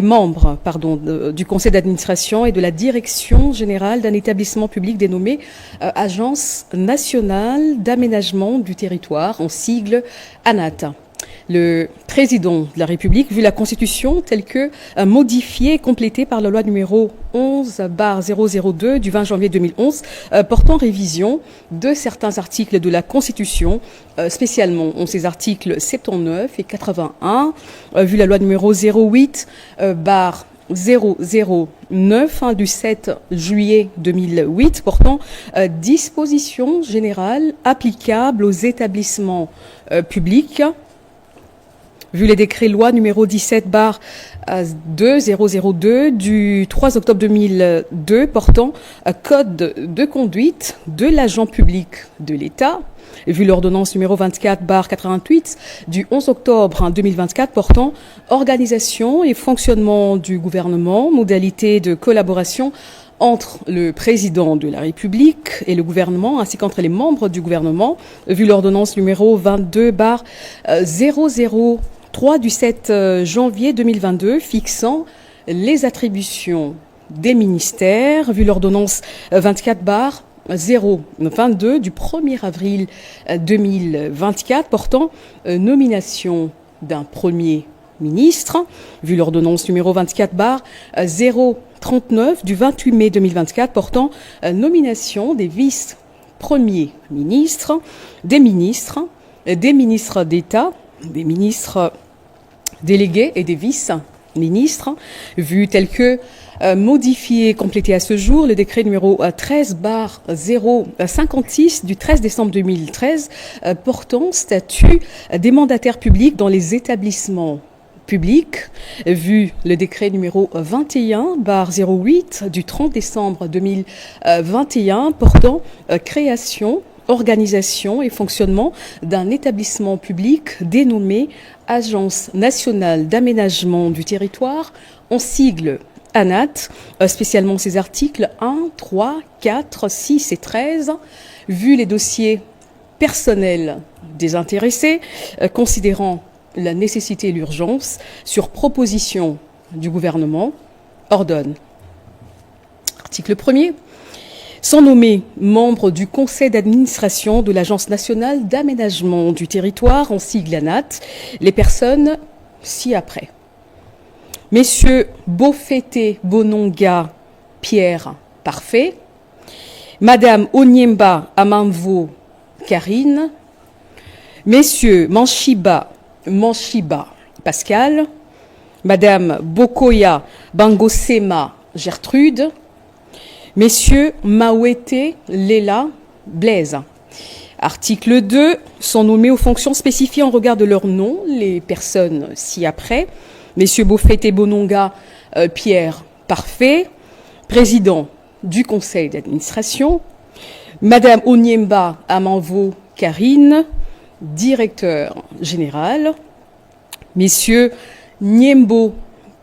membres du conseil d'administration et de la direction générale d'un établissement public dénommé Agence nationale d'aménagement du territoire, en sigle ANAT. Le président de la République, vu la Constitution telle que modifiée et complétée par la loi numéro 11/002 du 20 janvier 2011, portant révision de certains articles de la Constitution, spécialement ces articles 79 et 81, vu la loi numéro 08/009 du 7 juillet 2008 portant dispositions générales applicables aux établissements publics, vu les décrets loi numéro 17/2002 du 3 octobre 2002 portant code de conduite de l'agent public de l'État, vu l'ordonnance numéro 24/88 du 11 octobre 2024 portant organisation et fonctionnement du gouvernement, modalités de collaboration entre le président de la République et le gouvernement, ainsi qu'entre les membres du gouvernement, vu l'ordonnance numéro 22/003 du 7 janvier 2022 fixant les attributions des ministères, vu l'ordonnance 24/022 du 1er avril 2024 portant nomination d'un premier ministre, vu l'ordonnance numéro 24/039 du 28 mai 2024 portant nomination des vice-premiers ministres, des ministres d'État, des ministres délégués et des vice-ministres, vu tel que modifié et complété à ce jour le décret numéro 13/056 du 13 décembre 2013 portant statut des mandataires publics dans les établissements publics, vu le décret numéro 21/08 du 30 décembre 2021 portant création, organisation et fonctionnement d'un établissement public dénommé Agence nationale d'aménagement du territoire, en sigle ANAT, spécialement ses articles 1, 3, 4, 6 et 13, vu les dossiers personnels des intéressés, considérant la nécessité et l'urgence, sur proposition du gouvernement, ordonne. Article 1er. Sont nommés membres du conseil d'administration de l'Agence nationale d'aménagement du territoire, en sigle ANAT, les personnes ci-après. Messieurs Bofete Bononga Pierre Parfait, Madame Onyemba Amanvo Karine, Messieurs Manshiba Pascal, Madame Bokoya Bangosema Gertrude, Messieurs Mawete Lela Blaise. Article 2. Sont nommés aux fonctions spécifiées en regard de leur nom les personnes ci-après. Messieurs Bofete Bononga Pierre Parfait, président du conseil d'administration. Madame Onyemba Amanvo Karine, directeur général. Messieurs Nyembo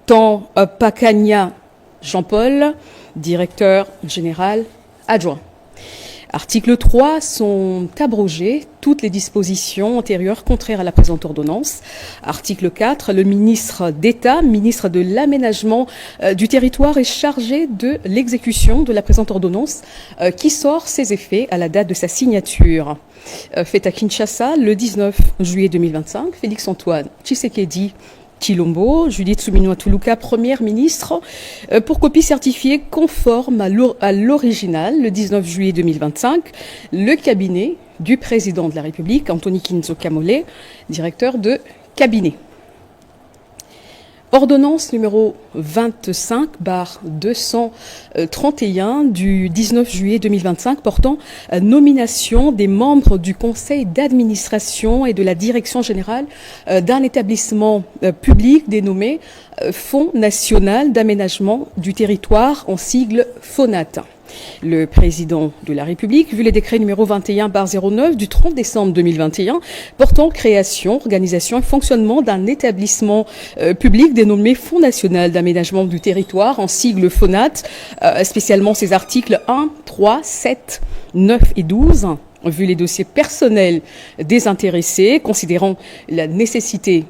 Tan Pakanya Jean-Paul, directeur général adjoint. Article 3. Sont abrogées toutes les dispositions antérieures contraires à la présente ordonnance. Article 4. Le ministre d'État, ministre de l'Aménagement du territoire, est chargé de l'exécution de la présente ordonnance qui sort ses effets à la date de sa signature. Faite à Kinshasa le 19 juillet 2025, Félix-Antoine Tshisekedi Chilombo, Judith Suminwa Tuluka, première ministre, pour copie certifiée conforme à l'original le 19 juillet 2025, le cabinet du président de la République, Anthony Kinzo Kamole, directeur de cabinet. Ordonnance numéro 25/231 du 19 juillet 2025 portant nomination des membres du conseil d'administration et de la direction générale d'un établissement public dénommé Fonds national d'aménagement du territoire, en sigle FONAT. Le président de la République, vu les décrets numéro 21/09 du 30 décembre 2021 portant création, organisation et fonctionnement d'un établissement public dénommé Fonds national d'aménagement du territoire, en sigle FONAT, spécialement ses articles 1, 3, 7, 9 et 12, vu les dossiers personnels des intéressés, considérant la nécessité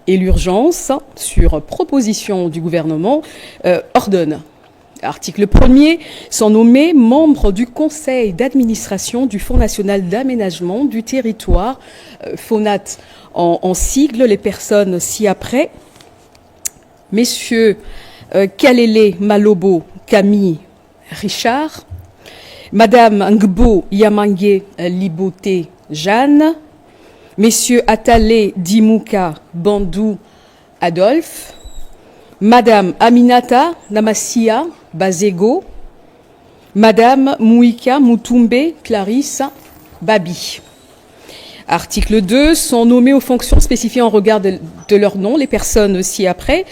et l'urgence, sur proposition du gouvernement, ordonne. Article 1er, sont nommés membres du conseil d'administration du Fonds national d'aménagement du territoire, FONAT en sigle, les personnes ci-après. Messieurs Kalele Malobo Camille Richard, Madame Ngbo Yamangue Liboté Jeanne, Messieurs Atale Dimouka Bandou Adolphe, Madame Aminata Namassia Bazego, Madame Mouika Moutoumbe Clarisse Babi. Article 2, sont nommés aux fonctions spécifiées en regard de leur nom, les personnes ci-après.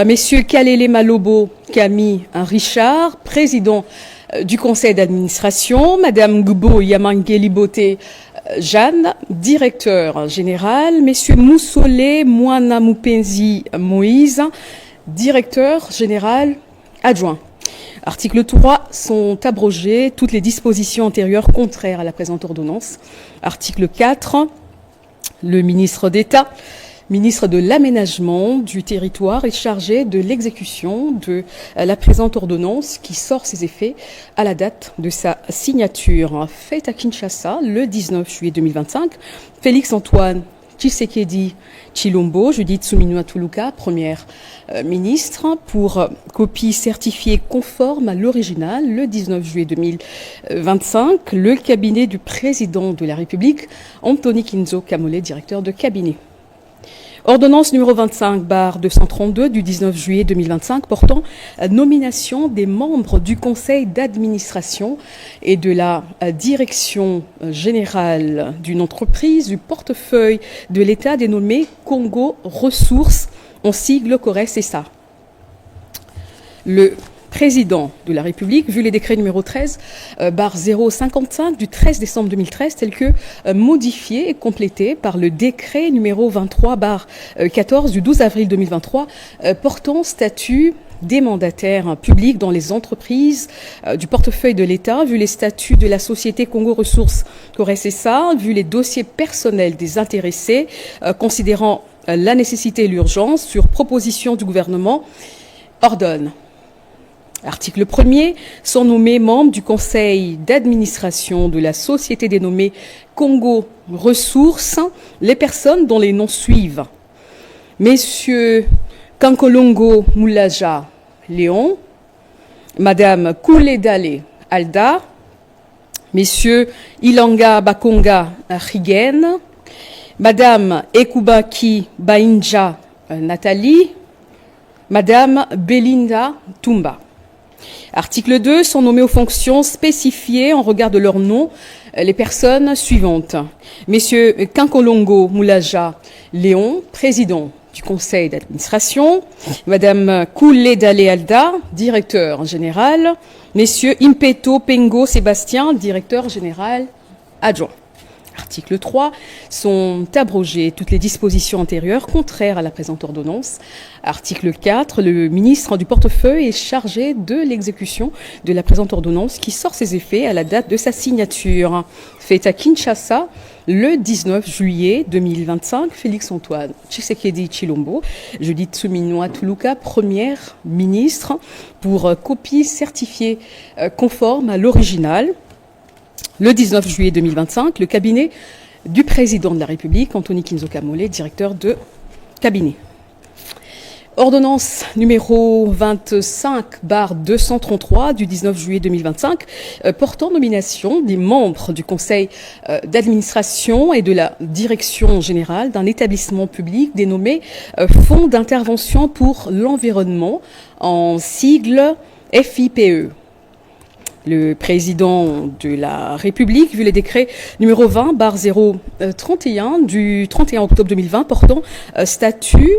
Messieurs Kalele Malobo Camille Richard, président du conseil d'administration. Madame Ngbo Yamangue Liboté Jeanne, directeur général. Messieurs Moussole Mouana Moupenzi Moïse, directeur général adjoint. Article 3, sont abrogées toutes les dispositions antérieures contraires à la présente ordonnance. Article 4, le ministre d'État, ministre de l'aménagement du territoire, est chargé de l'exécution de la présente ordonnance qui sort ses effets à la date de sa signature. Faite à Kinshasa le 19 juillet 2025, Félix-Antoine Tshisekedi Tshilombo, Judith Suminwa Tuluka, première ministre, pour copie certifiée conforme à l'original le 19 juillet 2025, le cabinet du président de la République, Anthony Kinzo Kamole, directeur de cabinet. Ordonnance numéro 25/232 du 19 juillet 2025 portant nomination des membres du conseil d'administration et de la direction générale d'une entreprise du portefeuille de l'État dénommé Congo Ressources, en sigle CORES-SA. Le président de la République, vu les décrets numéro 13/055 du 13 décembre 2013, tels que modifiés et complétés par le décret numéro 23/14 du 12 avril 2023 portant statut des mandataires publics dans les entreprises du portefeuille de l'État, vu les statuts de la société Congo Ressources CORES-SA, vu les dossiers personnels des intéressés, considérant la nécessité et l'urgence, sur proposition du gouvernement, ordonne. Article 1er, sont nommés membres du conseil d'administration de la société dénommée Congo Ressources les personnes dont les noms suivent. Messieurs Kankolongo Moulaja Léon, Madame Kouledale Alda, Messieurs Ilanga Bakonga Rigen, Madame Ekubaki Bainja Nathalie, Madame Belinda Tumba. Article 2, sont nommés aux fonctions spécifiées en regard de leur nom les personnes suivantes. Messieurs Kankolongo Moulaja Léon, président du conseil d'administration. Madame Kouledale Alda, directeur général. Messieurs Impeto Pengo Sébastien, directeur général adjoint. Article 3, sont abrogées toutes les dispositions antérieures contraires à la présente ordonnance. Article 4, le ministre du portefeuille est chargé de l'exécution de la présente ordonnance qui sort ses effets à la date de sa signature. Faite à Kinshasa le 19 juillet 2025, Félix-Antoine Tshisekedi Tshilombo, Judith Suminwa Tuluka, première ministre, pour copie certifiée conforme à l'original. Le 19 juillet 2025, le cabinet du président de la République, Anthony Kinzo Kamole, directeur de cabinet. Ordonnance numéro 25/233 du 19 juillet 2025 portant nomination des membres du conseil d'administration et de la direction générale d'un établissement public dénommé Fonds d'intervention pour l'environnement, en sigle FIPE. Le président de la République, vu les décrets numéro 20/031 du 31 octobre 2020 portant statut,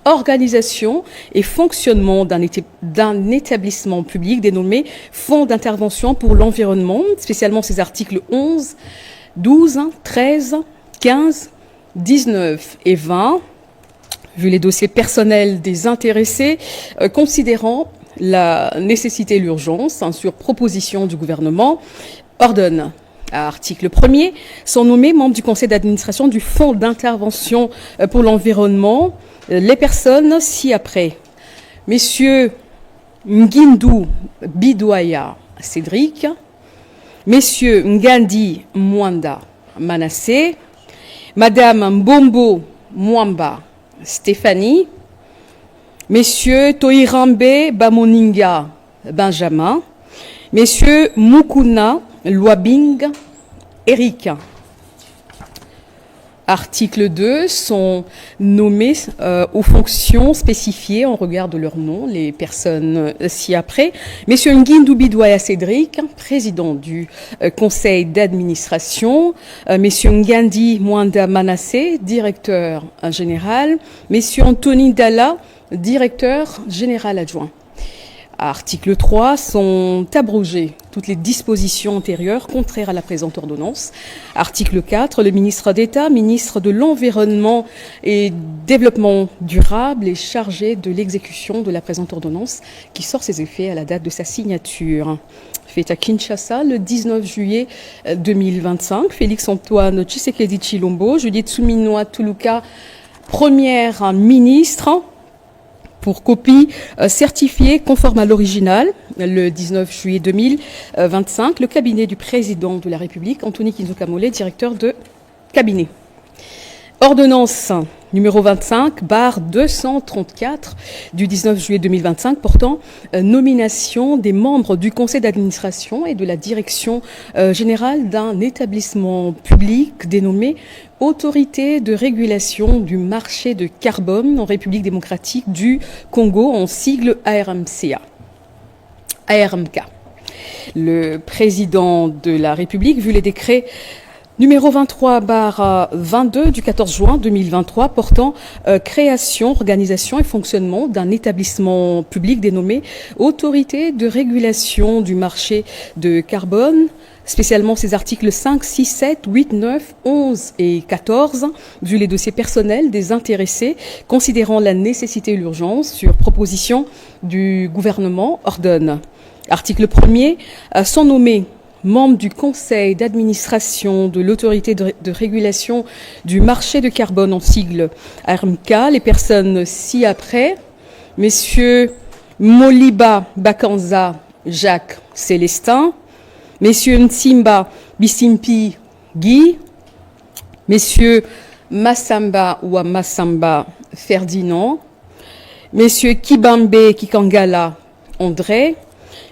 organisation et fonctionnement d'un établissement public dénommé Fonds d'intervention pour l'environnement, spécialement ses articles 11, 12, 13, 15, 19 et 20, vu les dossiers personnels des intéressés, considérant la nécessité et l'urgence, sur proposition du gouvernement, ordonne. Article 1er, sont nommés membres du conseil d'administration du Fonds d'intervention pour l'environnement les personnes ci-après. Messieurs Ngindou Bidwaya Cédric, Messieurs Ngandi Mwanda Manassé, Madame Mbombo Mwamba Stéphanie, Messieurs Toirambe Bamoninga Benjamin, Messieurs Mukuna Lwabing Eric. Article 2, sont nommés aux fonctions spécifiées en regard de leur nom, les personnes ci-après. Messieurs Ngindou Bidwaya Cédric, président du conseil d'administration. Messieurs Ngandi Mwanda Manassé, directeur général. Messieurs Anthony Dalla, directeur général adjoint. Article 3, sont abrogées toutes les dispositions antérieures contraires à la présente ordonnance. Article 4, le ministre d'État, ministre de l'Environnement et Développement durable est chargé de l'exécution de la présente ordonnance qui sort ses effets à la date de sa signature. Fait à Kinshasa le 19 juillet 2025. Félix-Antoine Tshisekedi Tshilombo, Judith Suminwa Tuluka, première ministre, pour copie certifiée conforme à l'original, le 19 juillet 2025, le cabinet du président de la République, Anthony Kinzoka Mollet, directeur de cabinet. Ordonnance numéro 25/234 du 19 juillet 2025 portant nomination des membres du conseil d'administration et de la direction générale d'un établissement public dénommé Autorité de régulation du marché de carbone en République démocratique du Congo, en sigle ARMK. Le président de la République, vu les décrets numéro 23/22 du 14 juin 2023 portant création, organisation et fonctionnement d'un établissement public dénommé Autorité de régulation du marché de carbone, spécialement ces articles 5, 6, 7, 8, 9, 11 et 14, vu les dossiers personnels des intéressés, considérant la nécessité et l'urgence, sur proposition du gouvernement, ordonne. Article 1er, sont nommés membres du conseil d'administration de l'autorité de régulation du marché de carbone, en sigle ARMK, les personnes ci-après, messieurs Moliba Bakanza Jacques Célestin, messieurs Nsimba Bisimpi Guy, messieurs Massamba ou Massamba Ferdinand, messieurs Kibambe Kikangala André,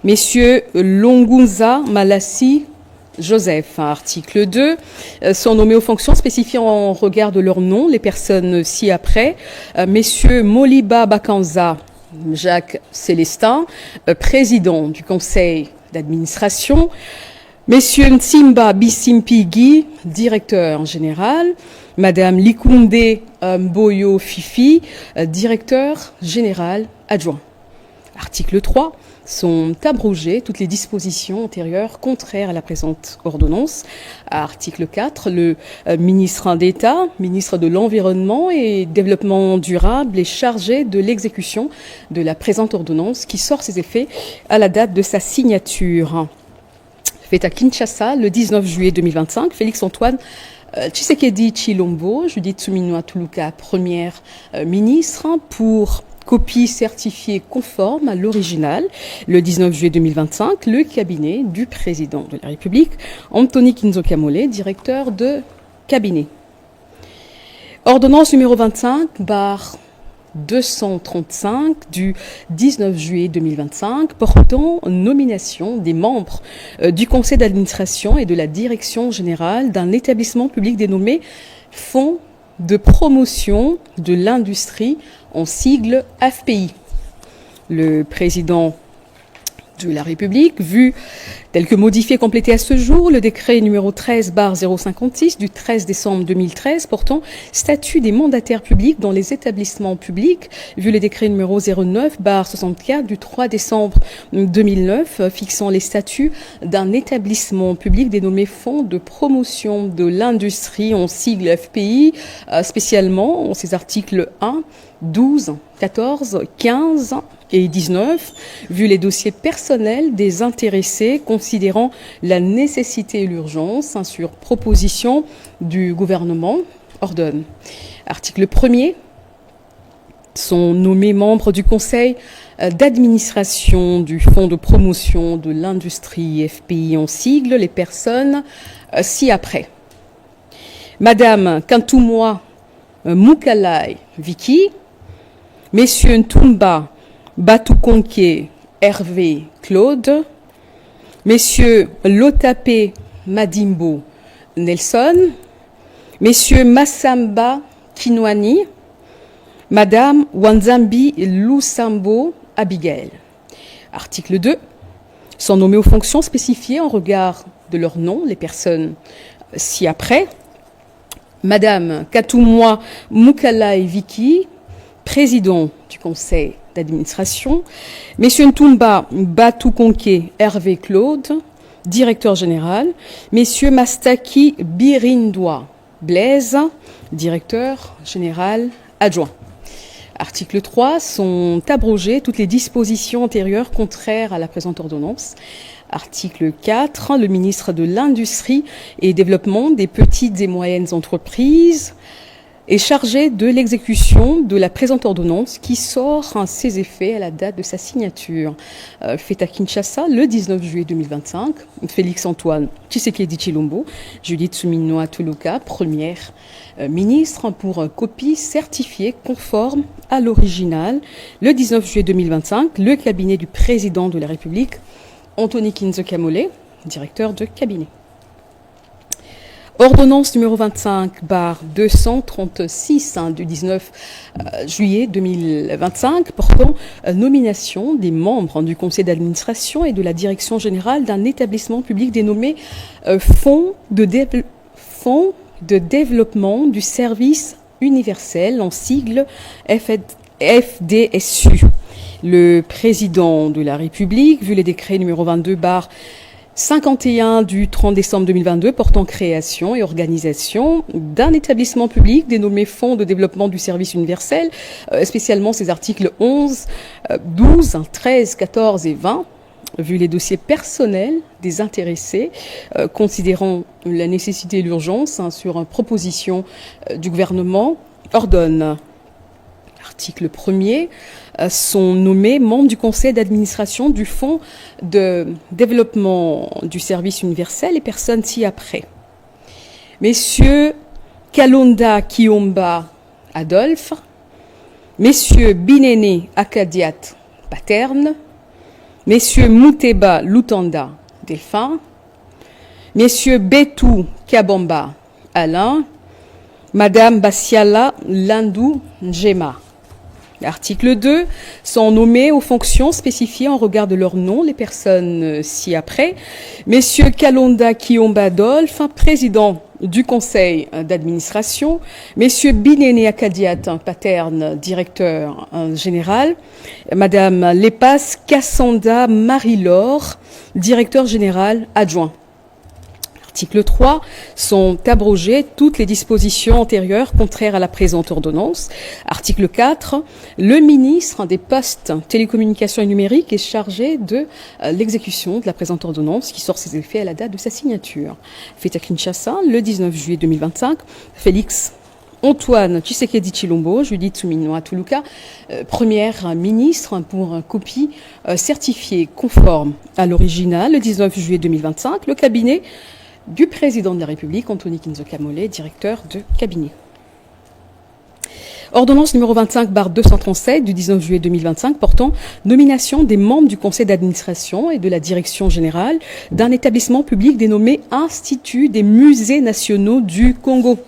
messieurs Longunza Malassi Joseph. Article 2, sont nommés aux fonctions spécifiées en regard de leur nom, les personnes ci-après, messieurs Moliba Bakanza Jacques Célestin, président du conseil d'administration, messieurs Nsimba Bisimpi Guy, directeur général, madame Likunde Mboyo Fifi, directeur général adjoint. Article 3, sont abrogées toutes les dispositions antérieures contraires à la présente ordonnance. Article 4, le ministre d'État, ministre de l'Environnement et Développement durable est chargé de l'exécution de la présente ordonnance qui sort ses effets à la date de sa signature. Fait à Kinshasa le 19 juillet 2025, Félix-Antoine Tshisekedi Tshilombo, Judith Suminwa Tuluka, première ministre, pour copie certifiée conforme à l'original, le 19 juillet 2025, le cabinet du président de la République, Anthony Kinzoka Mollet, directeur de cabinet. Ordonnance numéro 25/235 du 19 juillet 2025 portant nomination des membres du conseil d'administration et de la direction générale d'un établissement public dénommé Fonds de promotion de l'industrie, en sigle FPI. Le président de la République, vu tel que modifié et complété à ce jour, le décret numéro 13/056 du 13 décembre 2013 portant statut des mandataires publics dans les établissements publics, vu le décret numéro 09/64 du 3 décembre 2009 fixant les statuts d'un établissement public dénommé Fonds de promotion de l'industrie, en sigle FPI, spécialement en ses articles 1, 12, 14, 15, et 19, vu les dossiers personnels des intéressés considérant la nécessité et l'urgence, sur proposition du gouvernement, ordonne. Article 1er, sont nommés membres du conseil d'administration du Fonds de promotion de l'industrie FPI en sigle les personnes ci-après. Madame Kantoumwa Moukalai Vicky, Messieurs Ntumba Batukonke Hervé Claude, Messieurs Lotape Madimbo Nelson, Messieurs Massamba Kinwani, Madame Wanzambi Lusambo Abigail. Article 2. Sont nommés aux fonctions spécifiées en regard de leur nom les personnes ci-après. Madame Katoumwa Moukalai Vicky, président du conseil d'administration. Messieurs Ntumba Batukonke Hervé Claude, directeur général. Messieurs Mastaki Birindwa Blaise, directeur général adjoint. Article 3. Sont abrogées toutes les dispositions antérieures contraires à la présente ordonnance. Article 4. Le ministre de l'Industrie et Développement des petites et moyennes entreprises est chargé de l'exécution de la présente ordonnance qui sort ses effets à la date de sa signature. Fait à Kinshasa le 19 juillet 2025. Félix Antoine Tshisekedi Tshilombo, Judith Suminwa Tuluka, première ministre, pour copie certifiée conforme à l'original. Le 19 juillet 2025, le cabinet du président de la République, Anthony Kinzo Kamole, directeur de cabinet. Ordonnance numéro 25/236 du 19 juillet 2025 portant nomination des membres du conseil d'administration et de la direction générale d'un établissement public dénommé Fonds de développement du service universel, en sigle FDSU. Le président de la République, vu les décrets numéro 22/51 du 30 décembre 2022 portant création et organisation d'un établissement public dénommé Fonds de développement du service universel, spécialement ses articles 11, 12, 13, 14 et 20, vu les dossiers personnels des intéressés, considérant la nécessité et l'urgence, sur proposition du gouvernement, ordonne. Article 1er, sont nommés membres du conseil d'administration du Fonds de développement du service universel et personnes ci-après. Messieurs Kalonda Kiomba Adolphe, Messieurs Binene Akadiat Paterne, Messieurs Mouteba Lutanda Delphin, Messieurs Betou Kabamba Alain, Madame Bassiala Landou Njema. Article 2. Sont nommés aux fonctions spécifiées en regard de leur nom les personnes ci-après. Messieurs Kalonda Kiomba Adolphe, président du conseil d'administration. Messieurs Binene Akadiat Paterne, directeur général. Madame Lepas Kassanda Marie-Laure, directeur général adjoint. Article 3. Sont abrogées toutes les dispositions antérieures contraires à la présente ordonnance. Article 4. Le ministre des Postes, Télécommunications et Numériques est chargé de l'exécution de la présente ordonnance qui sort ses effets à la date de sa signature. Fait à Kinshasa le 19 juillet 2025. Félix Antoine Tshisekedi Tshilombo, Judith Suminwa Tuluka, première ministre, pour copie certifiée conforme à l'original le 19 juillet 2025. Le cabinet du président de la République, Anthony Kinzo Kamole, directeur de cabinet. Ordonnance numéro 25/237 du 19 juillet 2025 portant nomination des membres du conseil d'administration et de la direction générale d'un établissement public dénommé Institut des musées nationaux du Congo.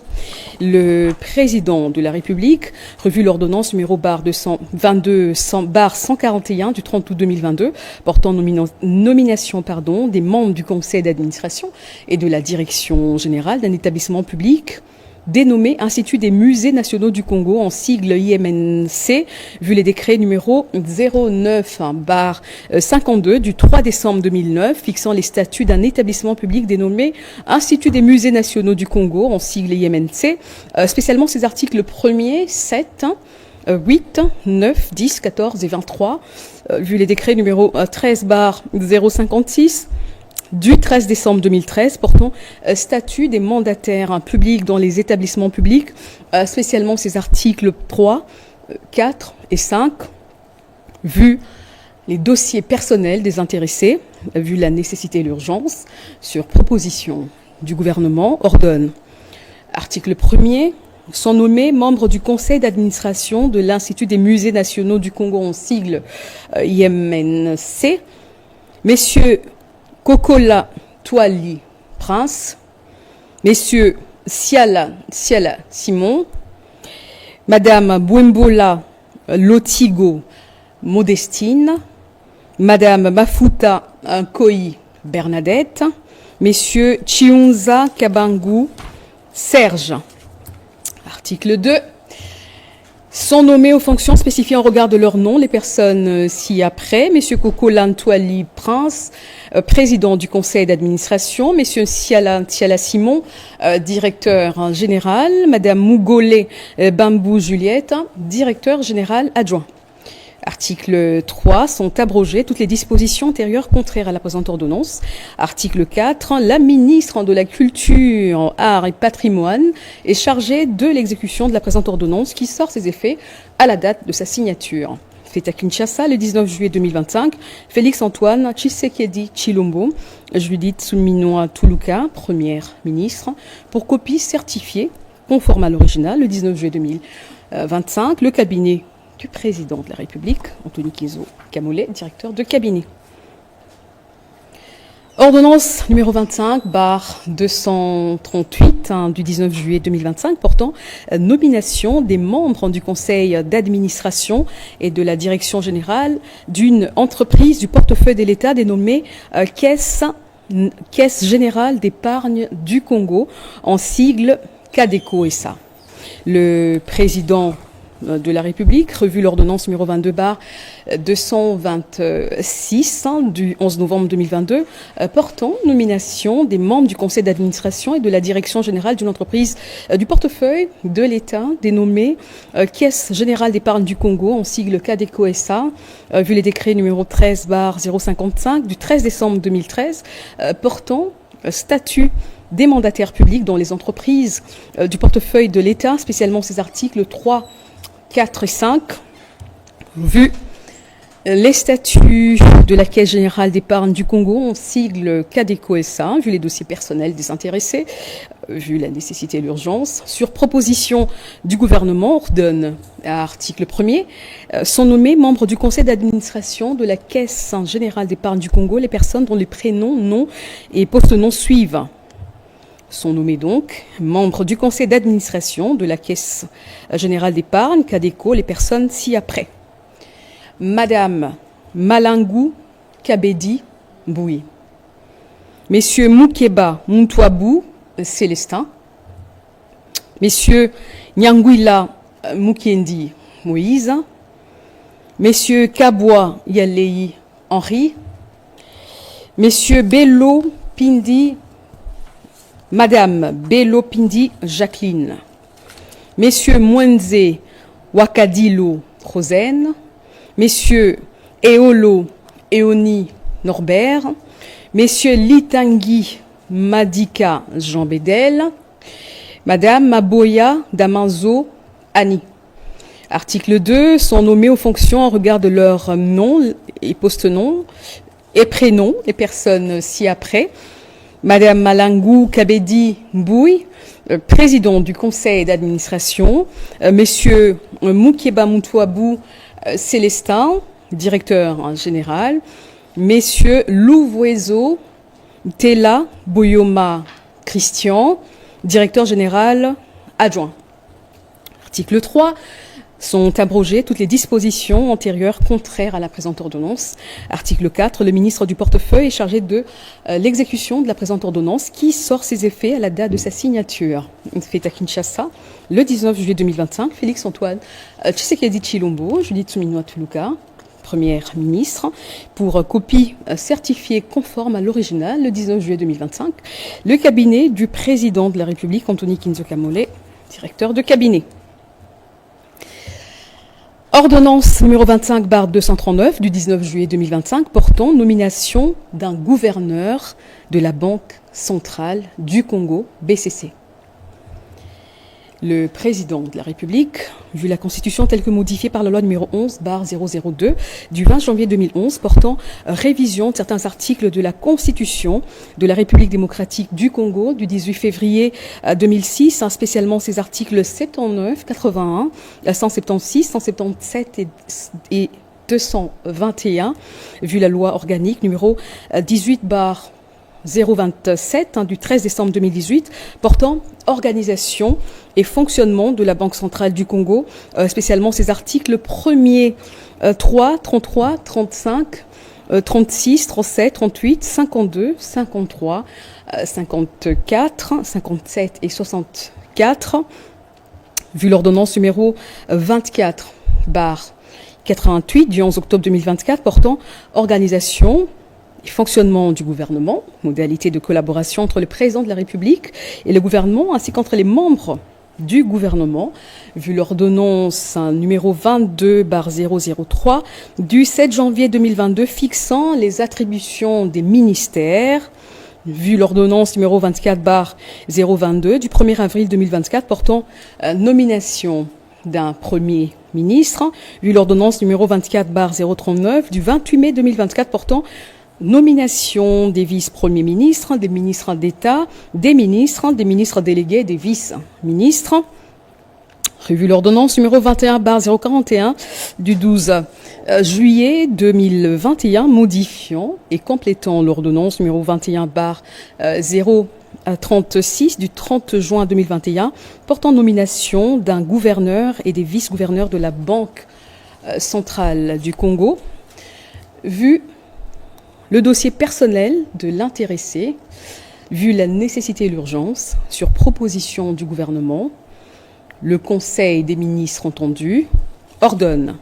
Le président de la République, revu l'ordonnance numéro /141 du 30 août 2022, portant nomination des membres du conseil d'administration et de la direction générale d'un établissement public dénommé Institut des musées nationaux du Congo, en sigle IMNC, vu les décrets numéro 09/52 du 3 décembre 2009, fixant les statuts d'un établissement public dénommé Institut des musées nationaux du Congo, en sigle IMNC, spécialement ses articles 1er, 7, 8, 9, 10, 14 et 23, vu les décrets numéro 13/056 du 13 décembre 2013 portant statut des mandataires publics dans les établissements publics, spécialement ces articles 3, 4 et 5, vu les dossiers personnels des intéressés, vu la nécessité et l'urgence, sur proposition du gouvernement, ordonne. Article 1er, sont nommés membres du conseil d'administration de l'Institut des musées nationaux du Congo, en sigle IMNC, messieurs Kokola Twali Prince, messieurs Siala Simon, madame Bouembola Lotigo Modestine, madame Mafuta Nkoi Bernadette, messieurs Chiunza Kabangu Serge. Article 2. Sont nommés aux fonctions spécifiées en regard de leur nom les personnes ci-après. Messieurs Kokola Ntwali Prince, président du conseil d'administration. Messieurs Siala Simon, directeur général. Madame Mougolé Bambou Juliette, directeur général adjoint. Article 3, sont abrogées toutes les dispositions antérieures contraires à la présente ordonnance. Article 4, la ministre de la Culture, Arts et Patrimoine est chargée de l'exécution de la présente ordonnance qui sort ses effets à la date de sa signature. Fait à Kinshasa le 19 juillet 2025, Félix Antoine Tshisekedi Tshilombo, Judith Suminwa Tuluka, première ministre, pour copie certifiée conforme à l'original le 19 juillet 2025, le cabinet du président de la République, Anthony Kizo Kamole, directeur de cabinet. Ordonnance numéro 25/238 du 19 juillet 2025 portant nomination des membres du conseil d'administration et de la direction générale d'une entreprise du portefeuille de l'État dénommée Caisse générale d'épargne du Congo, en sigle CADECO SA. Le président de la République, revue l'ordonnance numéro 22/226 du 11 novembre 2022, portant nomination des membres du conseil d'administration et de la direction générale d'une entreprise du portefeuille de l'État dénommée Caisse générale d'épargne du Congo, en sigle CADECO SA, vu les décrets numéro 13/055 du 13 décembre 2013, portant statut des mandataires publics dans les entreprises du portefeuille de l'État, spécialement ces articles 3, 4 et 5, vu les statuts de la Caisse générale d'épargne du Congo, en sigle CADECO SA, vu les dossiers personnels des intéressés, vu la nécessité et l'urgence, sur proposition du gouvernement, ordonne, à article 1er, sont nommés membres du conseil d'administration de la Caisse générale d'épargne du Congo les personnes dont les prénoms, noms et post-noms suivent. Sont nommés donc membres du conseil d'administration de la Caisse générale d'épargne, CADECO, les personnes ci-après. Madame Malangou Kabedi Boui. Messieurs Moukeba Muntwabou Célestin. Messieurs Nyangwila Mukendi Moïse. Messieurs Kabwa Yalei Henri. Messieurs Bello Pindi Madame Bello Pindi Jacqueline, Messieurs Mwenze Wakadilo Rosen, Messieurs Eolo Eoni Norbert, Messieurs Litangui Madika Jean Bédel, Madame Maboya Damanzo Annie. Article 2, sont nommés aux fonctions en regard de leur nom et post-nom et prénom, les personnes ci-après. Madame Malangou Kabedi Mbouy, président du conseil d'administration. Messieurs Moukeba Muntwabou Célestin, directeur général. Messieurs Louvoiseau Tela Boyoma Christian, directeur général adjoint. Article 3. Sont abrogées toutes les dispositions antérieures contraires à la présente ordonnance. Article 4. Le ministre du portefeuille est chargé de l'exécution de la présente ordonnance qui sort ses effets à la date de sa signature. Fait à Kinshasa le 19 juillet 2025. Félix Antoine Tshisekedi Tshilombo, Judith Suminwa Tuluka, première ministre, pour copie certifiée conforme à l'original le 19 juillet 2025. Le cabinet du président de la République, Anthony Kinzo Kamole, directeur de cabinet. Ordonnance numéro 25/239 du 19 juillet 2025 portant nomination d'un gouverneur de la Banque centrale du Congo, BCC. Le président de la République, vu la Constitution telle que modifiée par la loi numéro 11/002 du 20 janvier 2011 portant révision de certains articles de la Constitution de la République démocratique du Congo du 18 février 2006, spécialement ces articles 79, 81, 176, 177 et 221, vu la loi organique numéro 18/027 du 13 décembre 2018 portant organisation et fonctionnement de la Banque centrale du Congo, spécialement ces articles 1er 3, 33, 35, 36, 37, 38, 52, 53, 54, 57 et 64, vu l'ordonnance numéro 24/88 du 11 octobre 2024 portant organisation et fonctionnement du gouvernement, modalité de collaboration entre le président de la République et le gouvernement, ainsi qu'entre les membres du gouvernement, vu l'ordonnance numéro 22/003 du 7 janvier 2022 fixant les attributions des ministères, vu l'ordonnance numéro 24/022 du 1er avril 2024 portant nomination d'un Premier ministre, vu l'ordonnance numéro 24/039 du 28 mai 2024 portant nomination des vice-premiers ministres, des ministres d'État, des ministres délégués, des vice-ministres. Revu l'ordonnance numéro 21/041 du 12 juillet 2021 modifiant et complétant l'ordonnance numéro 21/036 du 30 juin 2021 portant nomination d'un gouverneur et des vice-gouverneurs de la Banque centrale du Congo. Vu le dossier personnel de l'intéressé, vu la nécessité et l'urgence, sur proposition du gouvernement, le Conseil des ministres entendu ordonne,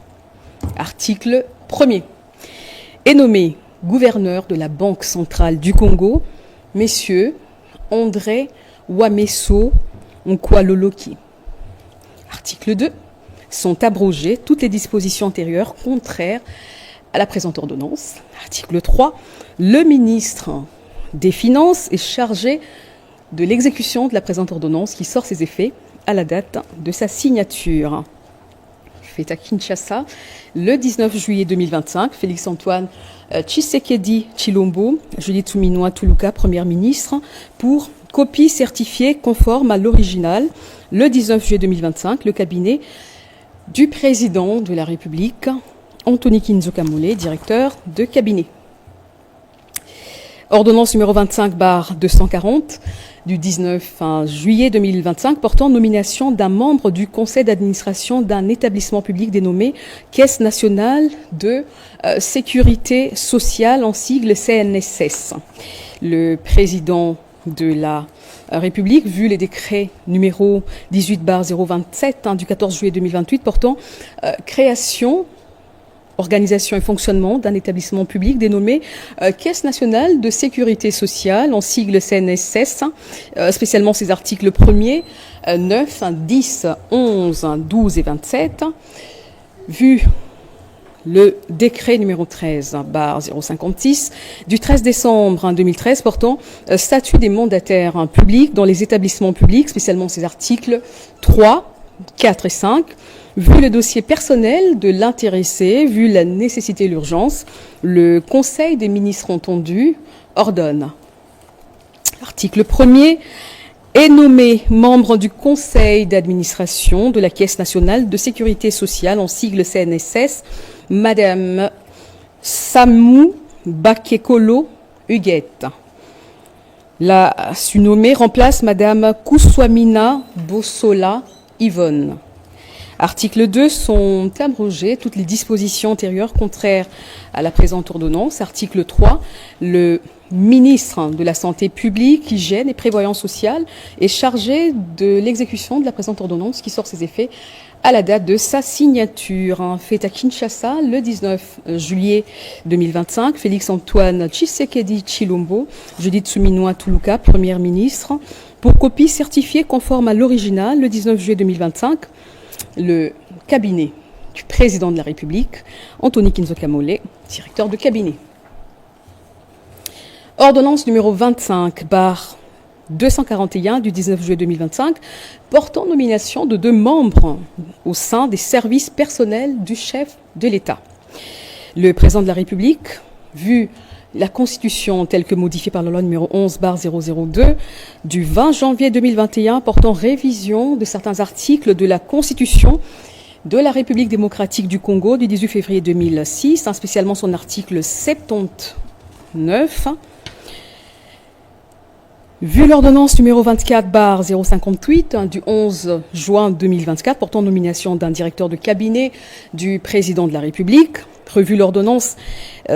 article 1er, est nommé gouverneur de la Banque centrale du Congo, messieurs André Wameso Nkwaloloki. Article 2, sont abrogées toutes les dispositions antérieures contraires à la présente ordonnance. Article 3, le ministre des Finances est chargé de l'exécution de la présente ordonnance qui sort ses effets à la date de sa signature. Fait à Kinshasa, le 19 juillet 2025, Félix-Antoine Tshisekedi Tshilombo, Julie Tsuminwa Tuluka, Premier ministre, pour copie certifiée conforme à l'original. Le 19 juillet 2025, le cabinet du président de la République, Anthony Kinzokamole, directeur de cabinet. Ordonnance numéro 25/240 du 19 juillet 2025 portant nomination d'un membre du conseil d'administration d'un établissement public dénommé Caisse nationale de sécurité sociale, en sigle CNSS. Le président de la République, vu les décrets numéro 18/027 du 14 juillet 2028 portant création, organisation et fonctionnement d'un établissement public dénommé Caisse nationale de sécurité sociale, en sigle CNSS, spécialement ses articles 1er, 9, 10, 11, 12 et 27, vu le décret numéro 13/056 du 13 décembre 2013 portant statut des mandataires publics dans les établissements publics, spécialement ses articles 3, 4 et 5, vu le dossier personnel de l'intéressé, vu la nécessité et l'urgence, le Conseil des ministres entendu ordonne. Article 1er, est nommé membre du conseil d'administration de la Caisse nationale de sécurité sociale, en sigle CNSS, Madame Samou Bakekolo Huguette. La surnommée remplace Madame Kouswamina Bossola Yvonne. Article 2, sont abrogées toutes les dispositions antérieures contraires à la présente ordonnance. Article 3, le ministre de la Santé publique, Hygiène et Prévoyance sociale est chargé de l'exécution de la présente ordonnance qui sort ses effets à la date de sa signature. Fait à Kinshasa le 19 juillet 2025, Félix-Antoine Tshisekedi Tshilombo, Judith Suminwa Tuluka, Premier ministre, pour copie certifiée conforme à l'original le 19 juillet 2025. Le cabinet du président de la République, Anthony Kinzoka Mollé, directeur de cabinet. Ordonnance numéro 25/241 du 19 juillet 2025 portant nomination de 2 membres au sein des services personnels du chef de l'État. Le président de la République, vu la Constitution telle que modifiée par la loi numéro 11/002 du 20 janvier 2021 portant révision de certains articles de la Constitution de la République démocratique du Congo du 18 février 2006, spécialement son article 79. Vu l'ordonnance numéro 24/058 du 11 juin 2024 portant nomination d'un directeur de cabinet du président de la République, revu l'ordonnance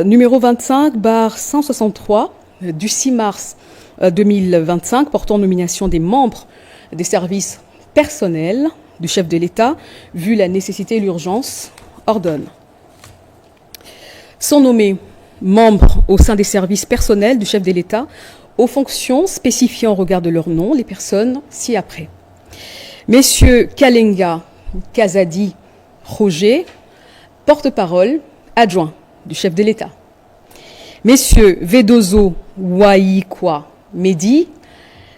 numéro 25/163 du 6 mars 2025 portant nomination des membres des services personnels du chef de l'État, vu la nécessité et l'urgence, ordonne. Sont nommés membres au sein des services personnels du chef de l'État aux fonctions spécifiées en regard de leur nom, les personnes ci-après. Messieurs Kalenga Kazadi Roger, porte-parole adjoint du chef de l'État. Messieurs Vedozo Waikwa Mehdi,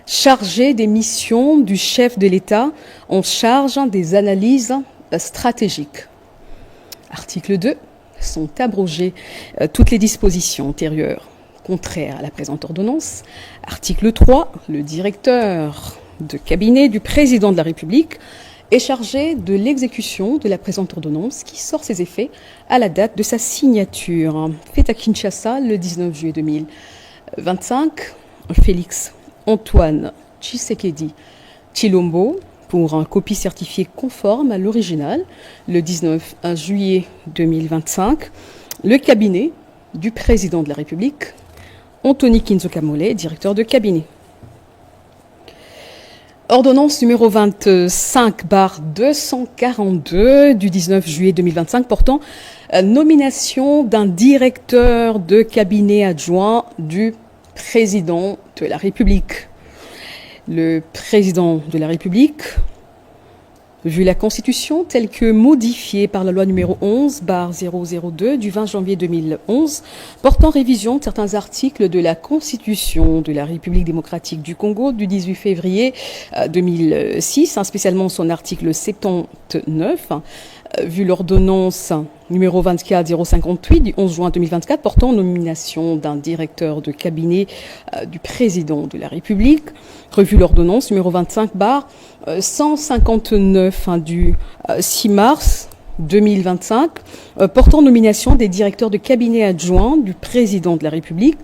chargé des missions du chef de l'État en charge des analyses stratégiques. Article 2. Sont abrogées toutes les dispositions antérieures contraires à la présente ordonnance. Article 3. Le directeur de cabinet du président de la République est chargé de l'exécution de la présente ordonnance qui sort ses effets à la date de sa signature. Fait à Kinshasa le 19 juillet 2025, Félix Antoine Tshisekedi Tshilombo pour un copie certifiée conforme à l'original le 19 juillet 2025. Le cabinet du président de la République, Anthony Kinzoka Mollé, directeur de cabinet. Ordonnance numéro 25/242 du 19 juillet 2025 portant nomination d'un directeur de cabinet adjoint du président de la République. Le président de la République, vu la Constitution telle que modifiée par la loi numéro 11/002 du 20 janvier 2011, portant révision de certains articles de la Constitution de la République démocratique du Congo du 18 février 2006, spécialement son article 79, vu l'ordonnance numéro 24058 du 11 juin 2024 portant nomination d'un directeur de cabinet du président de la République, revu l'ordonnance numéro 25/159 du 6 mars 2025 portant nomination des directeurs de cabinet adjoints du président de la République,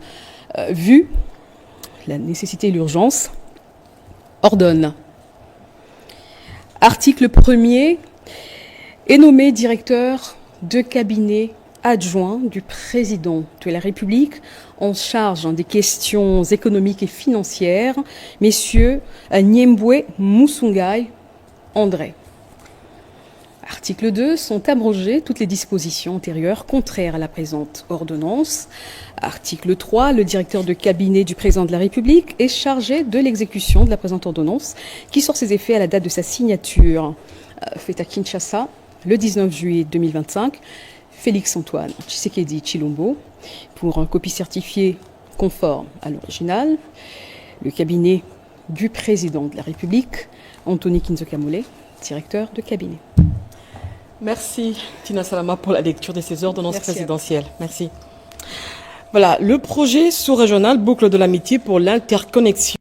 vu la nécessité et l'urgence, ordonne. Article 1er est nommé directeur de cabinet adjoint du président de la République en charge des questions économiques et financières, messieurs Niembwe Musungai André. Article 2. Sont abrogées toutes les dispositions antérieures contraires à la présente ordonnance. Article 3. Le directeur de cabinet du président de la République est chargé de l'exécution de la présente ordonnance qui sort ses effets à la date de sa signature. Fait à Kinshasa le 19 juillet 2025, Félix Antoine Tshisekedi Tshilombo pour un copie certifiée conforme à l'original. Le cabinet du président de la République, Anthony Kinzoka Mollé, directeur de cabinet. Merci Tina Salama pour la lecture de ces ordonnances présidentielles. Merci. Voilà, le projet sous-régional Boucle de l'amitié pour l'interconnexion